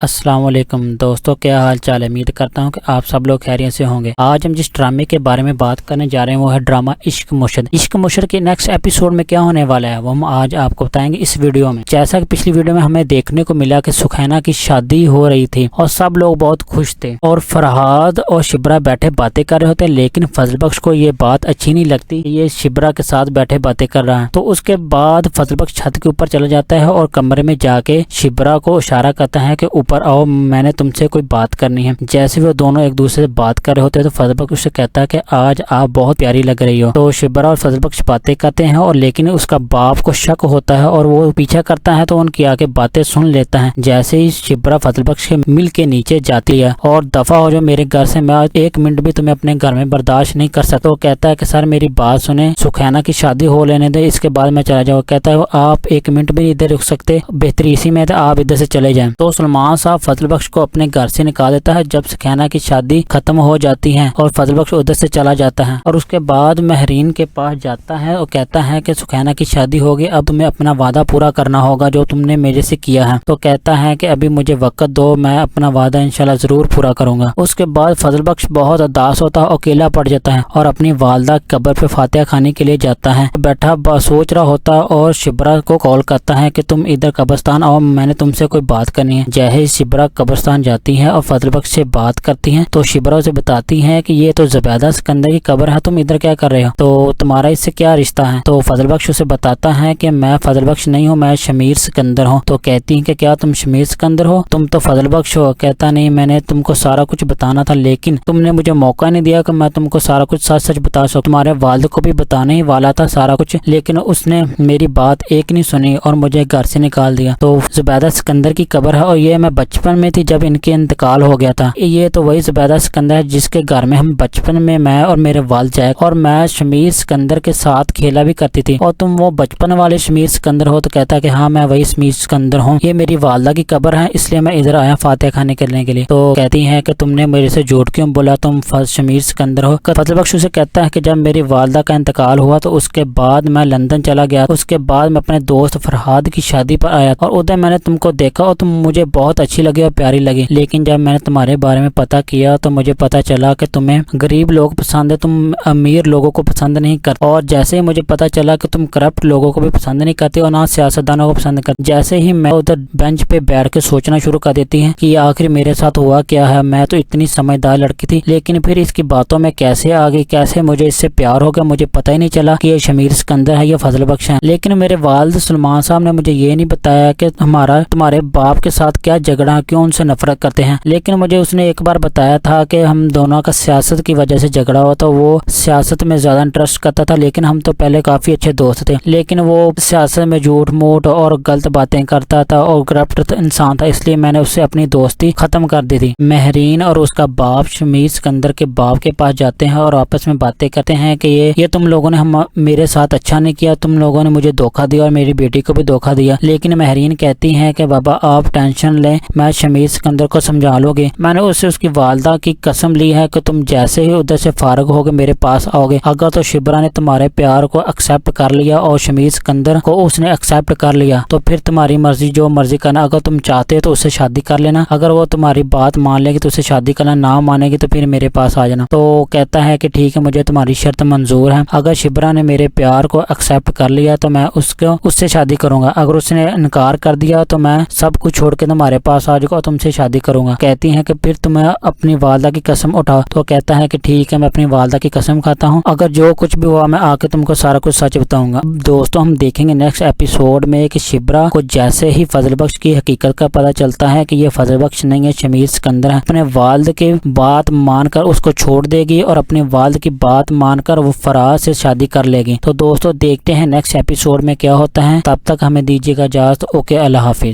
अस्सलाम वालेकुम दोस्तों, क्या हाल चाल है। उम्मीद करता हूँ कि आप सब लोग खैरियत से होंगे। आज हम जिस ड्रामे के बारे में बात करने जा रहे हैं वो है ड्रामा इश्क मुर्शद। इश्क मुर्शद के नेक्स्ट एपिसोड में क्या होने वाला है वो हम आज आपको बताएंगे इस वीडियो में। जैसा कि पिछली वीडियो में हमें देखने को मिला कि सुखैना की शादी हो रही थी और सब लोग बहुत खुश थे और फरहाद और शिब्रा बैठे बातें कर रहे होते, लेकिन फजल बख्श को ये बात अच्छी नहीं लगती, ये शिब्रा के साथ बैठे बातें कर रहा है। तो उसके बाद फजल बख्श छत के ऊपर चला जाता है और कमरे में जाके शिब्रा को इशारा करता है कि पर आओ, मैंने तुमसे कोई बात करनी है। जैसे वो दोनों एक दूसरे से बात कर रहे होते हैं तो फजल बख्श उससे कहता है कि आज आप बहुत प्यारी लग रही हो। तो शिब्रा और फजल बख्श बातें करते हैं और लेकिन उसका बाप को शक होता है और वो पीछा करता है तो उनकी आके बातें सुन लेता है। जैसे ही शिब्रा फजल बख्श के मिल के नीचे जाती है और दफा हो जो मेरे घर से, मैं एक मिनट भी तुम्हें अपने घर में बर्दाश्त नहीं कर सकता। वो कहता है कि सर मेरी बात सुने, सुखैना की शादी हो लेने दे, इसके बाद मैं चला जाऊँ। कहता है आप एक मिनट भी इधर रुक सकते, बेहतरी इसी में आप इधर से चले जाएं। तो सलमान साहब फजल बख्श को अपने घर से निकाल देता है जब सुखैना की शादी खत्म हो जाती है और फजल बख्श उधर से चला जाता है। और उसके बाद महरीन के पास जाता है और कहता है कि सुखैना की शादी हो गई, अब तुम्हें अपना वादा पूरा करना होगा जो तुमने मेरे से किया है। तो कहता है कि अभी मुझे वक्त दो, मैं अपना वादा इंशाल्लाह जरूर पूरा करूंगा। उसके बाद फजल बख्श बहुत उदास होता है, अकेला पड़ जाता है और अपनी वालदा कब्र पे फातिहा खाने के लिए जाता है। बैठा सोच रहा होता है और शिब्रा को कॉल करता है कि तुम इधर कब्रिस्तान आओ, मैंने तुमसे कोई बात करनी है। जैसे शिब्रा कब्रिस्तान जाती है और फजल बख्श से बात करती हैं तो शिब्रा उसे बताती है कि ये तो ज़ुबैदा सिकंदर की कब्र है, तुम इधर क्या कर रहे हो, तो तुम्हारा इससे क्या रिश्ता है। तो फजल बख्श उसे बताता है कि मैं फजल बख्श नहीं हूँ, मैं शमीर सिकंदर हूँ। तो कहती है कि क्या तुम शमीर सिकंदर हो, तुम तो फजल बख्श हो। कहता नहीं, मैंने तुमको सारा कुछ बताना था लेकिन तुमने मुझे मौका नहीं दिया कि मैं तुमको सारा कुछ सच सच बता सकूं। तुम्हारे वालिद को भी बताने ही वाला था सारा कुछ, लेकिन उसने मेरी बात एक नहीं सुनी और मुझे घर से निकाल दिया। तो ज़ुबैदा सिकंदर की कब्र है और ये मैं बचपन में थी जब इनके इंतकाल हो गया था। ये तो वही ज़ुबैदा सिकंदर है जिसके घर में हम बचपन में मैं और मेरे वालिद जाए और मैं शमीर सिकंदर के साथ खेला भी करती थी। और तुम वो बचपन वाले शमीर सिकंदर हो। तो कहता है कि हाँ मैं वही शमीर सिकंदर हूँ, ये मेरी वालदा की कब्र है इसलिए मैं इधर आया फातिहा खाने करने के लिए। तो कहती है कि तुमने मेरे से झूठ क्यों बोला, तुम शमीर सिकंदर हो। फजल बख्श उसे कहता है कि जब मेरी वालदा का इंतकाल हुआ तो उसके बाद मैं लंदन चला गया, उसके बाद मैं अपने दोस्त फरहाद की शादी पर आया और उधर मैंने तुमको देखा और तुम मुझे बहुत अच्छी लगी और प्यारी लगी, लेकिन जब मैंने तुम्हारे बारे में पता किया तो मुझे पता चला कि तुम्हें गरीब लोग पसंद है, तुम अमीर लोगों को पसंद नहीं करते। और जैसे ही मुझे पता चला कि तुम करप्ट लोगों को भी पसंद नहीं करते और ना सियासतदानों को पसंद करते, जैसे ही मैं उधर बेंच पे बैठ के सोचना शुरू कर देती है कि आखिर मेरे साथ हुआ क्या है। मैं तो इतनी समझदार लड़की थी लेकिन फिर इसकी बातों में कैसे आ गई, कैसे मुझे इससे प्यार हो गया, मुझे पता ही नहीं चला कि ये शमीर सिकंदर है, ये फजल बख्श है। लेकिन मेरे वालिद सलमान साहब ने मुझे ये नहीं बताया कि हमारा तुम्हारे बाप के साथ क्या झगड़ा, क्यों उनसे नफरत करते हैं। लेकिन मुझे उसने एक बार बताया था कि हम दोनों का सियासत की वजह से झगड़ा हुआ था, वो सियासत में ज्यादा इंटरेस्ट करता था लेकिन हम तो पहले काफी अच्छे दोस्त थे, लेकिन वो सियासत में झूठ मूठ और गलत बातें करता था और करप्ट इंसान था, इसलिए मैंने उससे अपनी दोस्ती खत्म कर दी थी। महरीन और उसका बाप शमीर सिकंदर के बाप के पास जाते हैं और आपस में बातें करते हैं कि ये तुम लोगों ने हम मेरे साथ अच्छा नहीं किया, तुम लोगों ने मुझे धोखा दिया और मेरी बेटी को भी धोखा दिया। लेकिन महरीन कहती है कि बाबा आप टेंशन लें, मैं शमीर सिकंदर को समझा लोगे। मैंने उससे उसकी वालदा की कसम ली है कि तुम जैसे ही उधर से फारग होगे मेरे पास आओगे। अगर तो शिब्रा ने तुम्हारे प्यार को एक्सेप्ट कर लिया और शमीर सिकंदर को उसने एक्सेप्ट कर लिया तो फिर तुम्हारी मर्जी, जो मर्जी करना। अगर तुम चाहते हो तो उससे शादी कर लेना, अगर वो तुम्हारी बात मान लेगी तो उससे शादी करना, ना मानेगी तो फिर मेरे पास आ जाना। तो कहता है कि ठीक है, मुझे तुम्हारी शर्त मंजूर है। अगर शिब्रा ने मेरे प्यार को एक्सेप्ट कर लिया तो मैं उससे शादी करूंगा, अगर उसने इनकार कर दिया तो मैं सब कुछ छोड़ के तुम्हारे पास आ जाऊंगा और तुमसे शादी करूंगा। कहती है कि फिर तुम्हें अपनी वालदा की कसम उठाओ। तो कहता है कि ठीक है, मैं अपनी वालदा की कसम खाता हूँ, अगर जो कुछ भी हुआ मैं आके तुमको सारा कुछ सच बताऊंगा। दोस्तों हम देखेंगे नेक्स्ट एपिसोड में कि शिब्रा को जैसे ही फजल बख्श की हकीकत का पता चलता है कि ये फजल बख्श नहीं है, शमीर सिकंदर है, अपने वालिद की बात मानकर उसको छोड़ देगी और अपने वालिद की बात मानकर वो फराज से शादी कर लेगी। तो दोस्तों देखते हैं नेक्स्ट एपिसोड में क्या होता है, तब तक हमें दीजिएगा इजाजत। ओके, अल्लाह हाफिज।